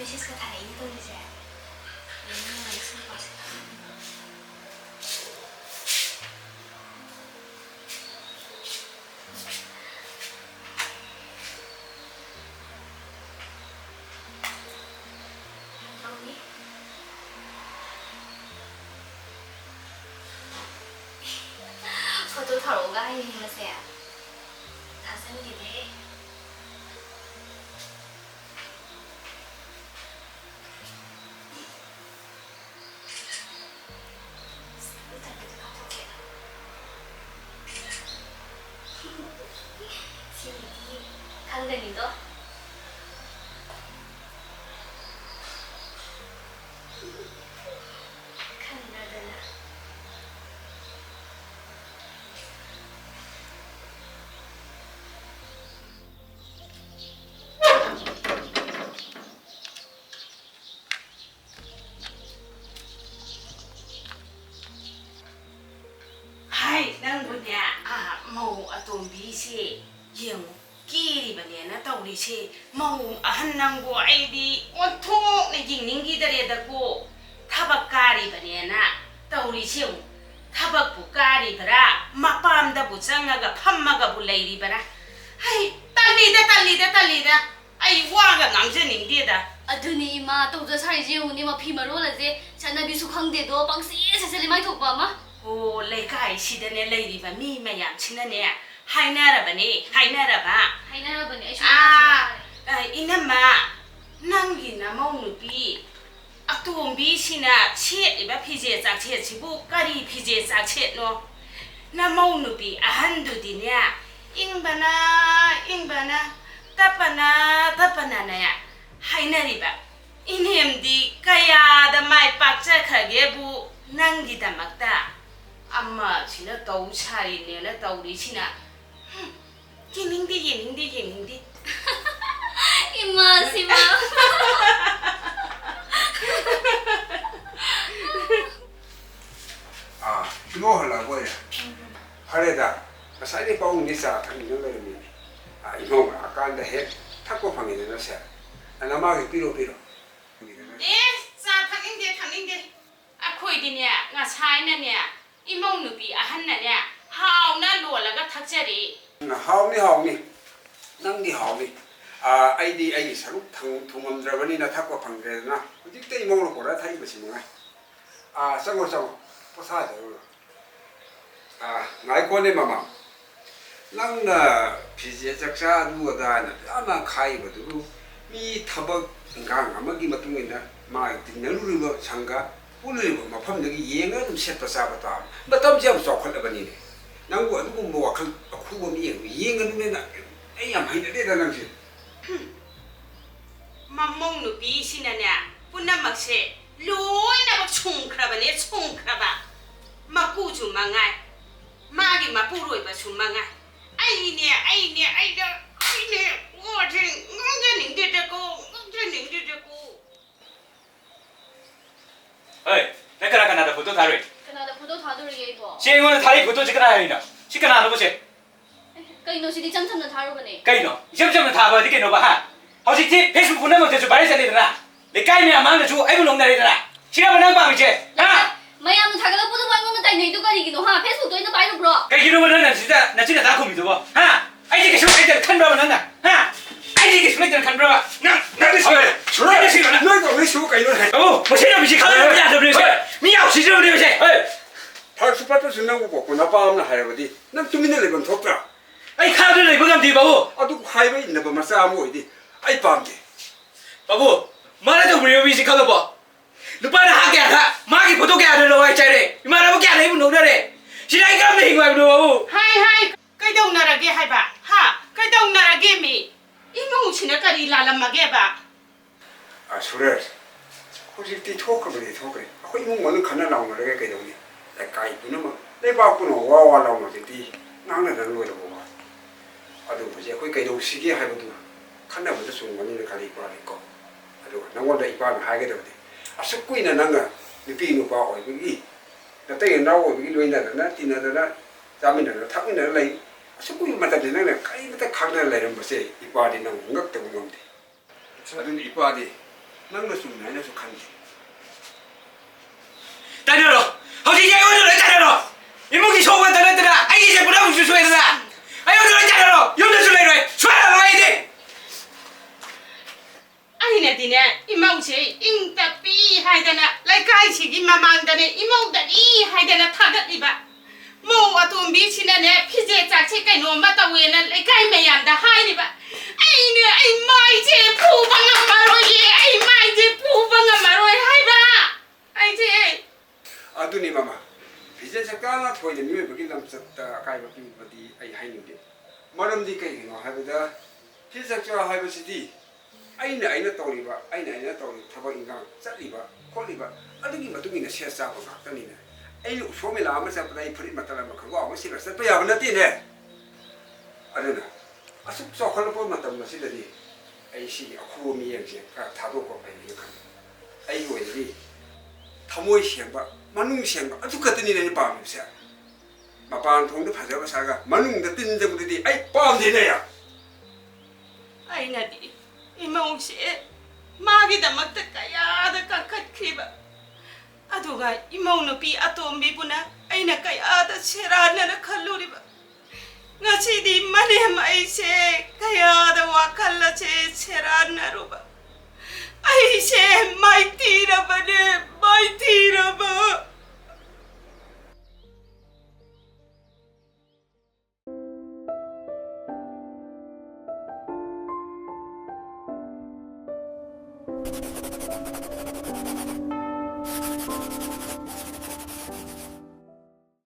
메시지가 다 인터넷이야. 옛날에 쓰는 거지. 언니? 저도 잘 오가 해주세요. 다 생기네. 강근이도? 강나들라. 하이, 난 뭐냐? 뭐 아tom비시 영 끼리바네나 떠오리시 뭐 아한남고 아이디 온통 내 징닝기들에다고 타박가리바네나 떠오리시 타박부가리더라 막밤다부 장아가 판마가 불레이리바라 하이 딸리다 아이 와가 남자님디다 아두니 이마 또저 살이지 우니 마 피마로라지 자나비수 강대도 방시 세세리 많이 톡바마 오 레카이 시드네 레이리바 미마얌 친나네 하이나라바니 하이나라바 하이나라바니 아이쇼 이남마 낭기 나마우누비 아톰비시나 쳇이바 피제 짝쳇치부 까리 피제 짝쳇노 나마우누비 아한두디냐 잉바나 따빠나야 하이나리바 이nem디 까야다 마이 빡짝하게부 낭기다막다 엄마 지나 떠우차리네나 떠우리시나 예능디 이마 시마 이거 하려고 해. 하래다. 사이드 바운드 사 있는 거는 이거 아까한테 해 탁고 방에 내놨어. 나마게 삐로. 자 탕인데 아코이디냐 나 사이나냐 이몽누비 아한나냐 하우나 로라가 탁자리 하오니. 낭디 하오니. 아이디 사룩 통음들어버니나 탁고 방에나. 어디때 이몽으로 보라 타이 것이냐. sagolsem 포사져. 나이코네 마마. 낭나 비제 작사 누가다나 아마 가이거든. 미 타박 강 아마기 matungina 마 딩나루르고 상가 오늘고 마팜들이 예nger 좀 셋다 사바다. 마탐 좀 쏙할라버니네. 낭고 누구 뭐 그거 예nger 에이 안 하이데다 낭지. 맘몽누비 시나냐 뿐나막세 로이나 총크라바네 총크라바 마꾸주 망아이 마기 마푸로이바 수망아이 아이네 워진 응전닝데고 어이, 내가 나다 포토 다루이. 그나다 보도 다돌이게 이거 시행은 다리 포토 찍거나 해이나. 찍거나 하는 것이. 그이 시디 짬짬나 다루거네 까이노. 점점은 다 봐야 되겠노 봐. 허지티 페이스북 보내면 되죠. 말해야 되더라. 내 까이면 마음에 주 아이고 농나리더라. 시간은 한 밤이지. 하. 마야무 다가가 보도 방송은 다 있는 이도가리기도 하 페이스북도 있는 바이로 불어 까 이러면 나 진짜 다 고민도 봐. 하. 아이게 쇼라이들 칸브라만 한다. 하. 아이게 쇼라이들 칸브라만. 나도 쇼라이들. 너희가 왜 쇼가 이러네? 뭐 세려비시 가면 야 저러지. 미야 시저러비시. 발수파도 준다고 보고 나빠하면 하려거디. 난 주민들 이건 덥다. 아이 카드를 이거면 돼 바보. 누구 하이웨이 있나 봐. 싸움 어디? 아이 밤게. 바보. 말해도 무료비시 가도 봐. 누빠는 하게 하다. 마기 보도게 하려고 와 있자래. 이만하면 게 입은 농나래. 시라이 가면 이거 하고 바보. 하이 까이동나라게 하이바 하 까이동나라게 미 이몽우치나까지 라람마게바 수레. 혹시 티 토크버리. 거기 뭐는 가나 나오는 게 그냥 내가 이쁘는 뭐 내가 보는 와와 나오는 게 나는 그런 거라고 봐. 아주 뭐지? 거기 그냥 시기 하고도 칸나 먼저 좀 많이는 가리 입고 하니까. 아주 나원다 입고 하게 되거든. 숙구이나 난가 느끼는 거 어이기. 나때 나오고 여기 로인다나 티나다나 자민다나 탁이나 레이 숙구이 맞다지 나는 까이부터 강나 레는 것이 입고 하는 응각되고 뭔데. 저는 입고 하디 ꯅꯪꯅ ꯆꯨꯝꯃꯦ ꯍꯥꯏꯅꯁꯨ ꯈꯟꯗꯦ ꯇꯥꯟꯅꯔꯣ ꯍꯧꯖꯤꯛ ꯑꯩꯉꯣꯟꯗ ꯂꯣꯏ ꯇꯥꯟꯅꯔꯣ ꯏꯃꯨꯡꯒꯤ ꯁꯣꯛꯕꯇ ꯅꯠꯇꯅ ꯑꯩꯒꯤꯁꯦ ꯄꯨꯝꯅꯃꯛꯁꯨ ꯁꯣꯏꯗꯅ ꯑꯩꯉꯣꯟꯗ ꯂꯣꯏ ꯇꯥꯟꯅꯔꯣ ꯌꯨꯝꯗꯁꯨ ꯂꯩꯔꯣꯏ ꯁꯣꯏꯔꯔꯣꯏ ꯑꯩꯗꯤ ꯑꯩꯅꯗꯤꯅꯦ ꯏꯃꯧꯁꯦ ꯏꯪ ꯇꯞꯄꯤ ꯍꯥꯏꯗꯅ ꯂꯩꯀꯥꯏꯁꯤꯒꯤ ꯃꯃꯥꯡꯗꯅꯦ ꯏꯃꯧꯗꯅꯤ ꯍꯥꯏꯗꯅ ꯊꯥꯒꯠꯂꯤꯕ ꯃꯧ ꯑꯇꯣꯝꯕꯤꯁꯤꯅꯅꯦ ꯐꯤꯖꯦꯠ ꯆꯥꯛꯁꯦ ꯀꯩꯅꯣꯝꯃ ꯇꯧꯋꯦꯅ ꯂꯩꯀꯥꯏ ꯃꯌꯥꯝꯗ ꯍꯥꯏꯔꯤꯕ ꯑꯩ ꯃꯥꯏꯁꯦ ꯄꯨꯕ ꯉꯝꯃꯔꯣꯏꯌꯦ ꯑꯩ ꯃꯥꯏꯁꯦ ꯄꯨꯕ ꯉꯝꯃꯔꯣꯏ ꯍꯥꯏꯕ ꯑꯩꯁꯦ ꯑꯗꯨꯅꯤ ꯃꯃꯥ ꯐꯤꯖꯦꯠ ꯆꯥꯛꯆꯥꯅ ꯊꯣꯏꯅ ꯃꯤꯑꯣꯏꯕꯒꯤ ꯂꯝꯆꯠꯇ ꯑꯀꯥꯏꯕ ꯄꯤꯕꯗꯤ ꯑꯩ ꯍꯥꯏꯅꯤꯡꯗꯦ ꯃꯔꯝꯗꯤ ꯀꯩꯒꯤꯅꯣ ꯍꯥꯏꯕꯗ ꯐꯤꯖꯦꯠ ꯆꯥꯛꯆꯥ ꯍꯥꯏꯕꯁꯤꯗꯤ ꯑꯩꯅ ꯇꯧꯔꯤꯕ ꯊꯕꯛ ꯏꯟꯈꯥꯡ ꯆꯠꯂꯤꯕ ꯈꯣꯠꯂꯤꯕ ꯑꯗꯨꯒꯤ ꯃꯇꯨꯡ ꯏꯟꯅ ꯁꯦꯠ ꯆꯥꯕ ꯉꯥꯛꯇꯅꯤꯅꯦ ꯑꯩꯅ ꯎꯁꯣꯞ ꯃꯦꯂꯥ ꯑꯃ ꯆꯠꯄꯗ ꯑꯩ ꯐꯨꯔꯤꯠ ꯃꯇꯜ ꯑꯃ ꯈꯪꯒꯥꯎ ꯑꯃ ꯁꯦꯠꯂꯒ ꯆꯠꯄ ꯌꯥꯕ ꯅꯠꯇꯦꯅꯦ ꯑꯗꯨꯅ ꯑꯁꯨꯛ ꯆꯥꯎꯈꯠꯂꯛꯄ ꯃꯇꯝ ꯑꯁꯤꯗꯗꯤ ꯑꯩ ꯁꯤꯒꯤ ꯑꯈꯨꯕ ꯃꯤꯠꯌꯦꯡꯁꯦ ꯈꯔ ꯊꯥꯗꯣꯛꯄ ꯐꯩꯌꯦꯅ ꯈꯜꯂꯤ ꯑꯩꯒꯤ ꯑꯣꯏꯅꯗꯤ ꯊꯃꯣꯏ ꯁꯦꯡꯕ ꯃꯅꯨꯡ ꯁꯦꯡꯕ ꯑꯗꯨ ꯈꯛꯇꯅꯤꯅꯦ ꯑꯩꯅ ꯄꯥꯝꯃꯤꯕꯁꯦ ꯃꯄꯥꯟ ꯊꯣꯡꯗ ꯐꯖꯕ ꯁꯥꯔꯒ ꯃꯅꯨꯡꯗ ꯇꯤꯟ ꯆꯪꯕꯗꯨꯗꯤ ꯑꯩ ꯄꯥꯝꯗꯦꯅꯦ ꯑꯩꯅꯗꯤ ꯏꯃꯧꯁꯦ ꯃꯥꯒꯤꯗꯃꯛꯇ ꯀꯌꯥꯗ ꯀꯟꯈꯠꯈꯤꯕ ꯑꯗꯨꯒ ꯏꯃꯧ ꯅꯨꯄꯤ ꯑꯇꯣꯝꯕꯤꯕꯨꯅ ꯑꯩꯅ ꯀꯌꯥꯗ ꯁꯦꯔꯥꯟꯅꯅ ꯈꯜꯂꯨꯔꯤꯕ ꯉꯁꯤꯗꯤ ꯃꯅꯦꯝ ꯑꯩꯁꯦ ꯀꯌꯥꯗ ꯋꯥꯈꯜ ꯑꯁꯦ ꯁꯦꯔꯥꯟꯅꯔꯨꯕ ꯑꯩꯁꯦ ꯃꯥꯏꯊꯤꯔꯕꯅꯦ ꯃꯥꯏꯊꯤꯔꯕ